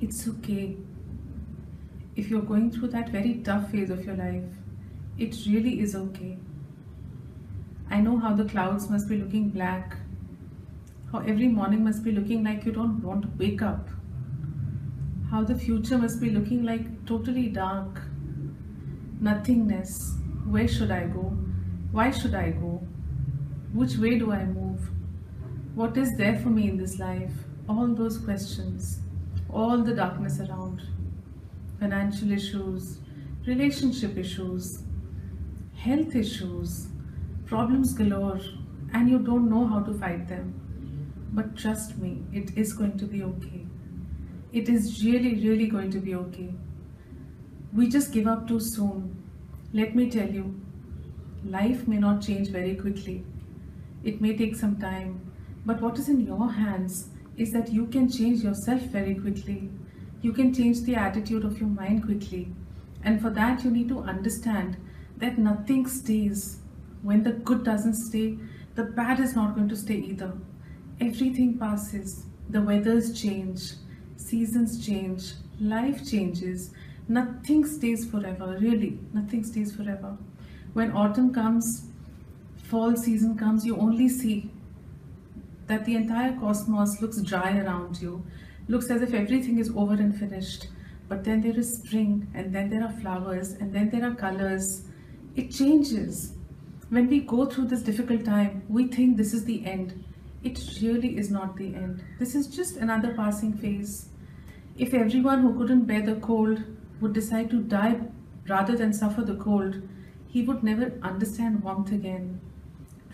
It's okay if you're going through that very tough phase of your life. It really is okay. I know how the clouds must be looking black, how every morning must be looking like you don't want to wake up, how the future must be looking like totally dark, nothingness. Where should I go? Why should I go? Which way do I move? What is there for me in this life? All those questions, all the darkness around, financial issues, relationship issues, health issues, problems galore, and you don't know how to fight them. But trust me, it is going to be okay. It is really, really going to be okay. We just give up too soon. Let me tell you, life may not change very quickly. It may take some time, but what is in your hands is that you can change yourself very quickly. You can change the attitude of your mind quickly. And for that, you need to understand that nothing stays. When the good doesn't stay, the bad is not going to stay either. Everything passes. The weathers change, seasons change, life changes. Nothing stays forever, really. Nothing stays forever. When autumn comes, fall season comes, you only see that the entire cosmos looks dry around you, looks as if everything is over and finished. But then there is spring, and then there are flowers, and then there are colors. It changes. When we go through this difficult time, we think this is the end. It really is not the end. This is just another passing phase. If everyone who couldn't bear the cold would decide to die rather than suffer the cold, he would never understand warmth again.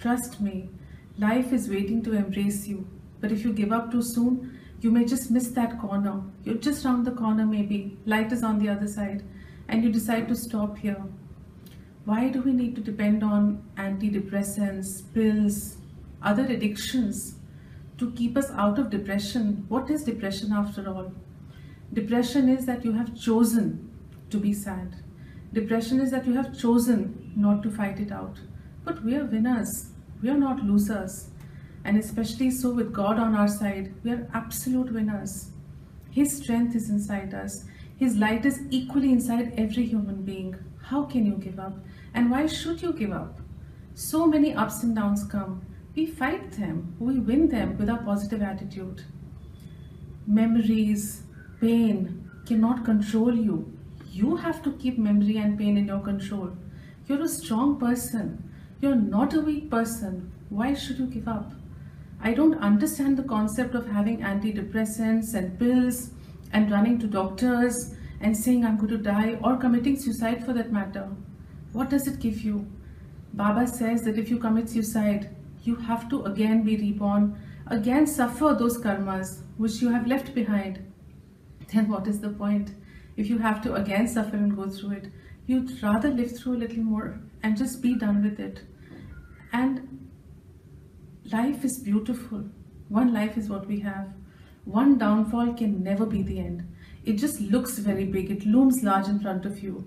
Trust me, life is waiting to embrace you. But if you give up too soon, you may just miss that corner. You're just round the corner maybe, light is on the other side, and you decide to stop here. Why do we need to depend on antidepressants, pills, other addictions to keep us out of depression? What is depression after all? Depression is that you have chosen to be sad. Depression is that you have chosen not to fight it out. But we are winners. We are not losers. And especially so with God on our side, we are absolute winners. His strength is inside us. His light is equally inside every human being. How can you give up? And why should you give up? So many ups and downs come. We fight them. We win them with our positive attitude. Memories, pain cannot control you. You have to keep memory and pain in your control. You're a strong person. You're not a weak person. Why should you give up? I don't understand the concept of having antidepressants and pills and running to doctors and saying I'm going to die, or committing suicide for that matter. What does it give you? Baba says that if you commit suicide, you have to again be reborn, again suffer those karmas which you have left behind. Then what is the point? If you have to again suffer and go through it, you'd rather live through a little more and just be done with it. And life is beautiful. One life is what we have. One downfall can never be the end. It just looks very big. It looms large in front of you.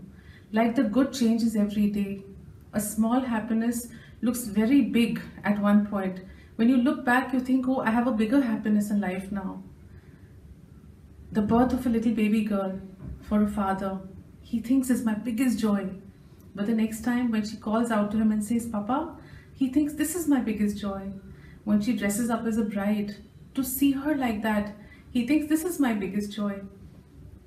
Like the good changes every day. A small happiness looks very big at one point. When you look back, you think, oh, I have a bigger happiness in life now. The birth of a little baby girl for a father, he thinks is my biggest joy. But the next time when she calls out to him and says, Papa, he thinks this is my biggest joy. When she dresses up as a bride, to see her like that, he thinks this is my biggest joy.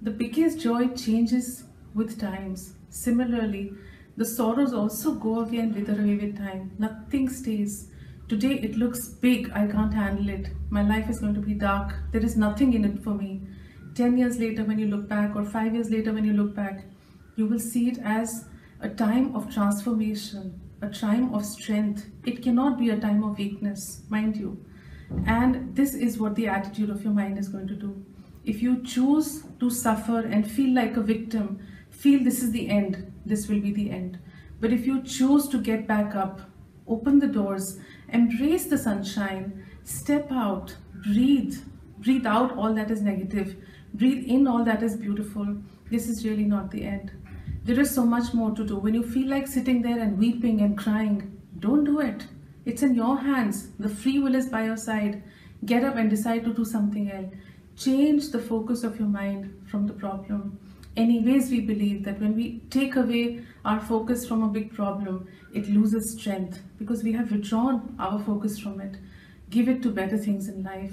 The biggest joy changes with times. Similarly, the sorrows also go away and wither away with time. Nothing stays. Today it looks big, I can't handle it. My life is going to be dark. There is nothing in it for me. 10 years later when you look back, or 5 years later when you look back, you will see it as a time of transformation, a time of strength. It cannot be a time of weakness, mind you. And this is what the attitude of your mind is going to do. If you choose to suffer and feel like a victim, feel this is the end, this will be the end. But if you choose to get back up, open the doors, embrace the sunshine, step out, breathe out all that is negative, breathe in all that is beautiful, this is really not the end. There is so much more to do. When you feel like sitting there and weeping and crying, don't do it. It's in your hands. The free will is by your side. Get up and decide to do something else. Change the focus of your mind from the problem. Anyways, we believe that when we take away our focus from a big problem, it loses strength because we have withdrawn our focus from it. Give it to better things in life.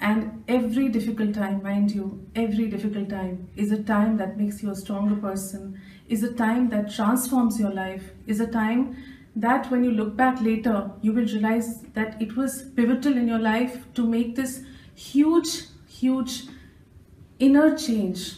And every difficult time, mind you, every difficult time is a time that makes you a stronger person, is a time that transforms your life, is a time that when you look back later, you will realize that it was pivotal in your life to make this huge, huge inner change,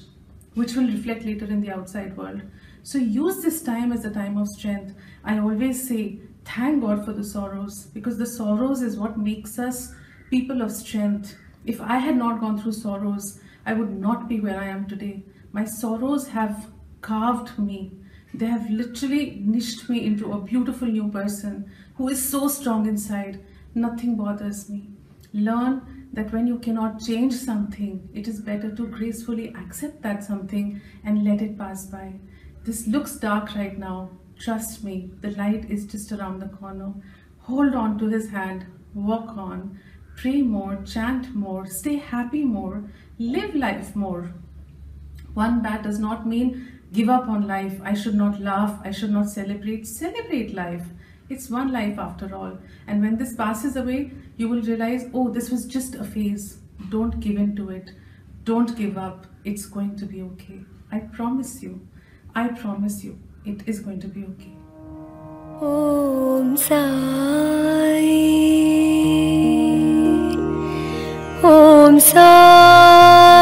which will reflect later in the outside world. So use this time as a time of strength. I always say, thank God for the sorrows, because the sorrows is what makes us people of strength. If I had not gone through sorrows, I would not be where I am today. My sorrows have carved me. They have literally niched me into a beautiful new person who is so strong inside. Nothing bothers me. Learn that when you cannot change something, it is better to gracefully accept that something and let it pass by. This looks dark right now. Trust me, the light is just around the corner. Hold on to his hand, walk on, pray more, chant more, stay happy more, live life more. One bad does not mean give up on life. I should not laugh, I should not celebrate. Celebrate life. It's one life after all. And when this passes away, you will realize, oh, this was just a phase. Don't give in to it. Don't give up. It's going to be okay. I promise you, it is going to be okay. Om Sai, Om Sai.